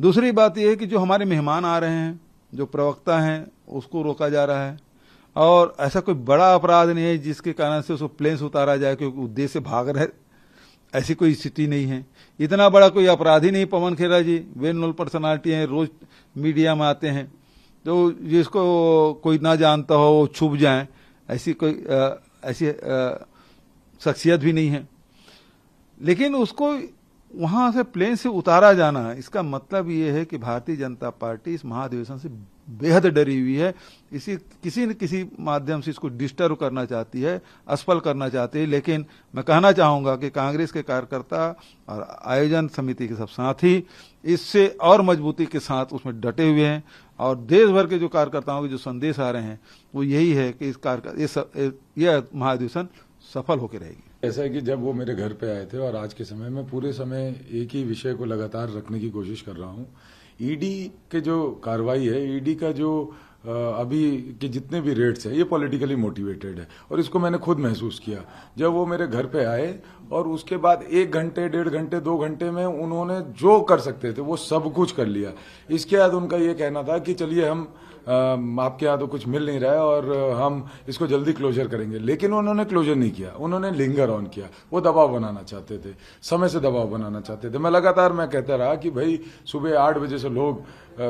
दूसरी बात यह है कि जो हमारे मेहमान आ रहे हैं, जो प्रवक्ता हैं, उसको रोका जा रहा है। और ऐसा कोई बड़ा अपराध नहीं है जिसके कारण से उसको प्लेन से उतारा जाए क्योंकि उद्देश्य से भाग रहे, ऐसी कोई स्थिति नहीं है। इतना बड़ा कोई अपराधी नहीं पवन खेरा जी, वेल नोन पर्सनालिटी हैं, रोज मीडिया में आते हैं, तो जिसको कोई ना जानता हो वो छुप जाए, ऐसी कोई ऐसी शख्सियत भी नहीं है। लेकिन उसको वहां से प्लेन से उतारा जाना, इसका मतलब ये है कि भारतीय जनता पार्टी इस महाधिवेशन से बेहद डरी हुई है। किसी न किसी माध्यम से इसको डिस्टर्ब करना चाहती है, असफल करना चाहती है। लेकिन मैं कहना चाहूंगा कि कांग्रेस के कार्यकर्ता और आयोजन समिति के सब साथी इससे और मजबूती के साथ उसमें डटे हुए हैं। और देश भर के जो कार्यकर्ताओं के जो संदेश आ रहे हैं वो यही है कि यह महाधिवेशन सफल होकर रहेगी। ऐसा है कि जब वो मेरे घर पे आए थे और आज के समय में पूरे समय एक ही विषय को लगातार रखने की कोशिश कर रहा हूँ। ईडी के जो कार्रवाई है, ईडी का जो अभी के जितने भी रेट्स है, ये पॉलिटिकली मोटिवेटेड है और इसको मैंने खुद महसूस किया जब वो मेरे घर पे आए। और उसके बाद 1 घंटे, 1.5 घंटे, 2 घंटे में उन्होंने जो कर सकते थे वो सब कुछ कर लिया। इसके बाद उनका ये कहना था कि चलिए हम आपके यहाँ तो कुछ मिल नहीं रहा है और हम इसको जल्दी क्लोजर करेंगे, लेकिन उन्होंने क्लोजर नहीं किया, उन्होंने लिंगर ऑन किया। वो दबाव बनाना चाहते थे, समय से दबाव बनाना चाहते थे। मैं कहता रहा कि भाई सुबह 8 बजे से लोग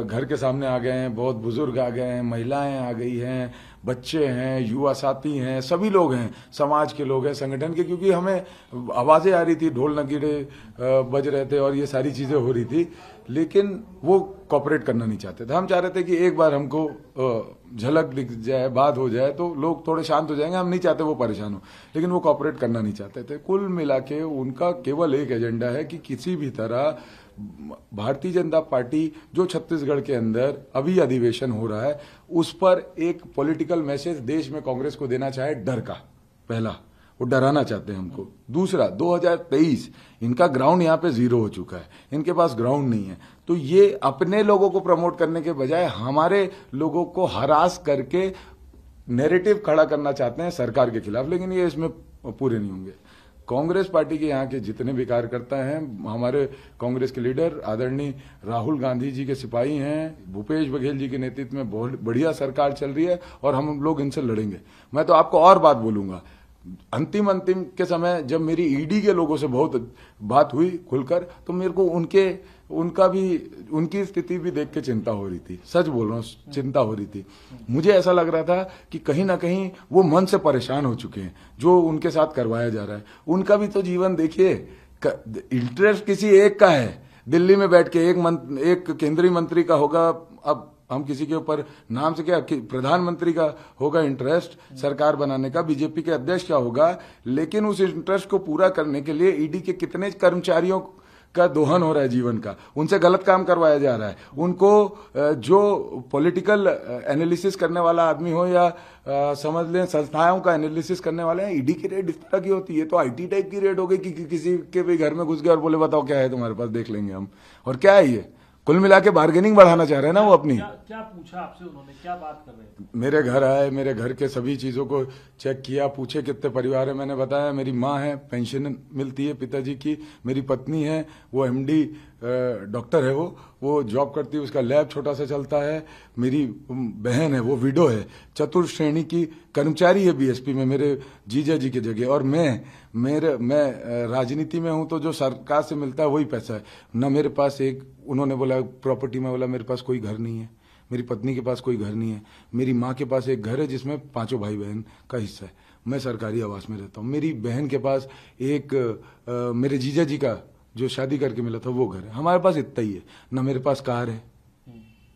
घर के सामने आ गए हैं, बहुत बुजुर्ग आ गए हैं, महिलाएं आ गई हैं, बच्चे हैं, युवा साथी हैं, सभी लोग हैं, समाज के लोग हैं, संगठन के, क्योंकि हमें आवाजें आ रही थी, ढोल नगीरे बज रहे थे और ये सारी चीजें हो रही थी, लेकिन वो कॉपरेट करना नहीं चाहते थे। हम चाह रहे थे कि एक बार हमको झलक दिख जाए, बात हो जाए तो लोग थोड़े शांत हो जाएंगे। हम नहीं चाहते वो परेशान हो, लेकिन वो कॉपरेट करना नहीं चाहते थे। कुल मिला के उनका केवल एक एजेंडा है कि किसी भी तरह भारतीय जनता पार्टी जो छत्तीसगढ़ के अंदर अभी अधिवेशन हो रहा है उस पर एक पॉलिटिकल मैसेज देश में कांग्रेस को देना चाहे, डर का। पहला, वो डराना चाहते हैं हमको। दूसरा, 2023 इनका ग्राउंड यहाँ पे 0 हो चुका है, इनके पास ग्राउंड नहीं है, तो ये अपने लोगों को प्रमोट करने के बजाय हमारे लोगों को हरास करके नैरेटिव खड़ा करना चाहते हैं सरकार के खिलाफ, लेकिन ये इसमें पूरे नहीं होंगे। कांग्रेस पार्टी के यहाँ के जितने भी कार्यकर्ता हैं, हमारे कांग्रेस के लीडर आदरणीय राहुल गांधी जी के सिपाही हैं, भूपेश बघेल जी के नेतृत्व में बहुत बढ़िया सरकार चल रही है और हम लोग इनसे लड़ेंगे। मैं तो आपको और बात बोलूंगा, अंतिम के समय जब मेरी ईडी के लोगों से बहुत बात हुई खुलकर, तो मेरे को उनकी स्थिति भी देख के चिंता हो रही थी। सच बोल रहा हूँ, चिंता हो रही थी। मुझे ऐसा लग रहा था कि कहीं ना कहीं वो मन से परेशान हो चुके हैं जो उनके साथ करवाया जा रहा है। उनका भी तो जीवन देखिए, इंटरेस्ट किसी एक का है, दिल्ली में बैठ के एक केंद्रीय मंत्री का होगा, अब हम किसी के ऊपर नाम से क्या, प्रधानमंत्री का होगा इंटरेस्ट सरकार बनाने का, बीजेपी के अध्यक्ष का होगा, लेकिन उस इंटरेस्ट को पूरा करने के लिए ईडी के कितने कर्मचारियों का दोहन हो रहा है जीवन का, उनसे गलत काम करवाया जा रहा है। उनको जो पॉलिटिकल एनालिसिस करने वाला आदमी हो या समझ लें संस्थाओं का एनालिसिस करने वाले हैं, ईडी की रेड इस तरह की होती है। तो आईटी टाइप की रेड हो गई कि किसी के भी घर में घुस गए और बोले बताओ क्या है तुम्हारे पास, देख लेंगे हम। और क्या है ये, कुल मिला के बार्गेनिंग बढ़ाना चाह रहे हैं ना वो अपनी। क्या पूछा आपसे उन्होंने, क्या बात कर रहे थे? मेरे घर आए, मेरे घर के सभी चीजों को चेक किया, पूछे कितने परिवार है, मैंने बताया मेरी माँ है, पेंशन मिलती है पिताजी की, मेरी पत्नी है, वो एमडी डॉक्टर है, वो जॉब करती है, उसका लैब छोटा सा चलता है, मेरी बहन है वो विडो है, चतुर्थ श्रेणी की कर्मचारी है बीएसपी में मेरे जीजा जी की जगह, और मैं राजनीति में हूं तो जो सरकार से मिलता है वही पैसा है ना। मेरे पास एक, उन्होंने बोला प्रॉपर्टी में, बोला मेरे पास कोई घर नहीं है, मेरी पत्नी के पास कोई घर नहीं है, मेरी माँ के पास एक घर है जिसमें 5 भाई बहन का हिस्सा है, मैं सरकारी आवास में रहता हूँ, मेरी बहन के पास एक मेरे जीजा जी का जो शादी करके मिला था वो घर है। हमारे पास इतना ही है, ना मेरे पास कार है,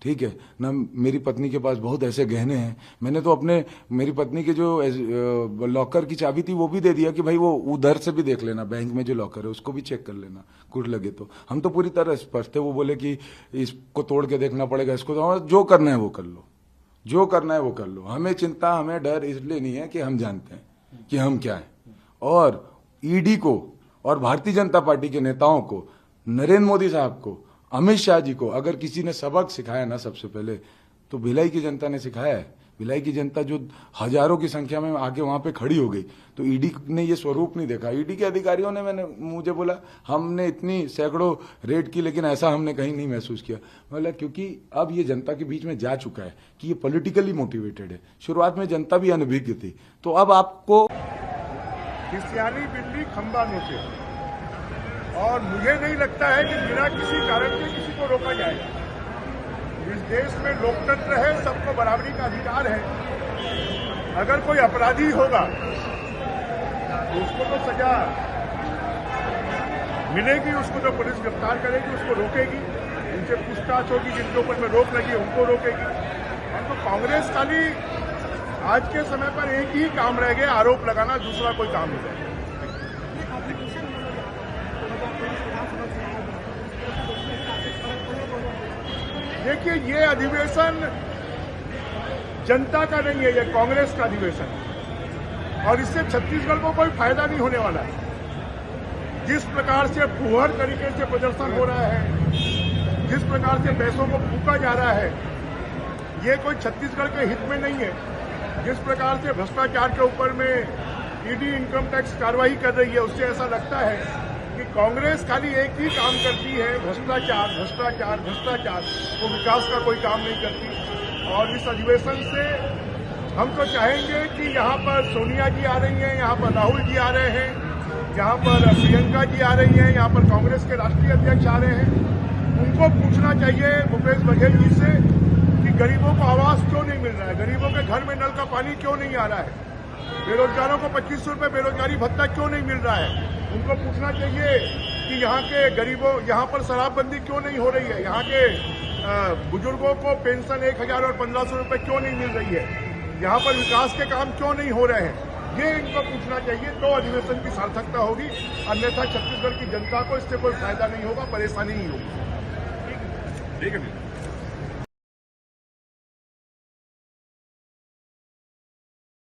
ठीक है, ना मेरी पत्नी के पास बहुत ऐसे गहने हैं। मैंने तो मेरी पत्नी के जो लॉकर की चाबी थी वो भी दे दिया कि भाई वो उधर से भी देख लेना, बैंक में जो लॉकर है उसको भी चेक कर लेना, कुछ लगे तो। हम तो पूरी तरह स्पष्ट थे। वो बोले कि इसको तोड़ के देखना पड़ेगा, इसको तो जो करना है वो कर लो, जो करना है वो कर लो। हमें चिंता, हमें डर इसलिए नहीं है कि हम जानते हैं कि हम क्या है। और ईडी को और भारतीय जनता पार्टी के नेताओं को, नरेंद्र मोदी साहब को, अमित शाह जी को अगर किसी ने सबक सिखाया ना सबसे पहले, तो भिलाई की जनता ने सिखाया है। भिलाई की जनता जो हजारों की संख्या में आके वहां पे खड़ी हो गई, तो ईडी ने ये स्वरूप नहीं देखा। ईडी के अधिकारियों ने मुझे बोला हमने इतनी सैकड़ों रेड की लेकिन ऐसा हमने कहीं नहीं महसूस किया। बोला क्योंकि अब ये जनता के बीच में जा चुका है कि ये पॉलिटिकली मोटिवेटेड है। शुरुआत में जनता भी अनभिज्ञ थी, तो अब आपको क्रिश्चियानी बिल्ली खंबा नोचे, और मुझे नहीं लगता है कि बिना किसी कारण से किसी को रोका जाएगा। इस देश में लोकतंत्र है, सबको बराबरी का अधिकार है। अगर कोई अपराधी होगा तो उसको तो सजा मिलेगी, उसको तो पुलिस गिरफ्तार करेगी, उसको रोकेगी, उनसे पूछताछ होगी, जिनके ऊपर में रोक लगी उनको रोकेगी। और तो कांग्रेस खाली आज के समय पर एक ही काम रह गया, आरोप लगाना, दूसरा कोई काम नहीं रह गया। देखिए, ये अधिवेशन जनता का नहीं है, ये कांग्रेस का अधिवेशन है और इससे छत्तीसगढ़ को कोई फायदा नहीं होने वाला है। जिस प्रकार से फुहर तरीके से प्रदर्शन हो रहा है, जिस प्रकार से पैसों को फूका जा रहा है, ये कोई छत्तीसगढ़ के हित में नहीं है। जिस प्रकार से भ्रष्टाचार के ऊपर में ईडी इनकम टैक्स कार्रवाई कर रही है, उससे ऐसा लगता है कि कांग्रेस खाली एक ही काम करती है, भ्रष्टाचार भ्रष्टाचार भ्रष्टाचार, वो विकास का कोई काम नहीं करती। और इस अधिवेशन से हम तो चाहेंगे कि यहाँ पर सोनिया जी आ रही हैं, यहाँ पर राहुल जी आ रहे हैं, यहाँ पर प्रियंका जी आ रही हैं, यहाँ पर कांग्रेस के राष्ट्रीय अध्यक्ष आ रहे हैं, उनको पूछना चाहिए भूपेश बघेल जी से कि गरीबों को आवास क्यों नहीं मिल रहा है, गरीबों के घर में नल का पानी क्यों नहीं आ रहा है, बेरोजगारों को 2500 रुपये बेरोजगारी भत्ता क्यों नहीं मिल रहा है। उनको पूछना चाहिए कि यहाँ के गरीबों, यहाँ पर शराबबंदी क्यों नहीं हो रही है, यहाँ के बुजुर्गों को पेंशन 1000 और 1500 रुपये क्यों नहीं मिल रही है, यहाँ पर विकास के काम क्यों नहीं हो रहे हैं। ये इनको पूछना चाहिए, तो अधिवेशन की सार्थकता होगी। अन्यथा छत्तीसगढ़ की जनता को इससे कोई फायदा नहीं होगा, परेशानी ही होगी। ठीक है।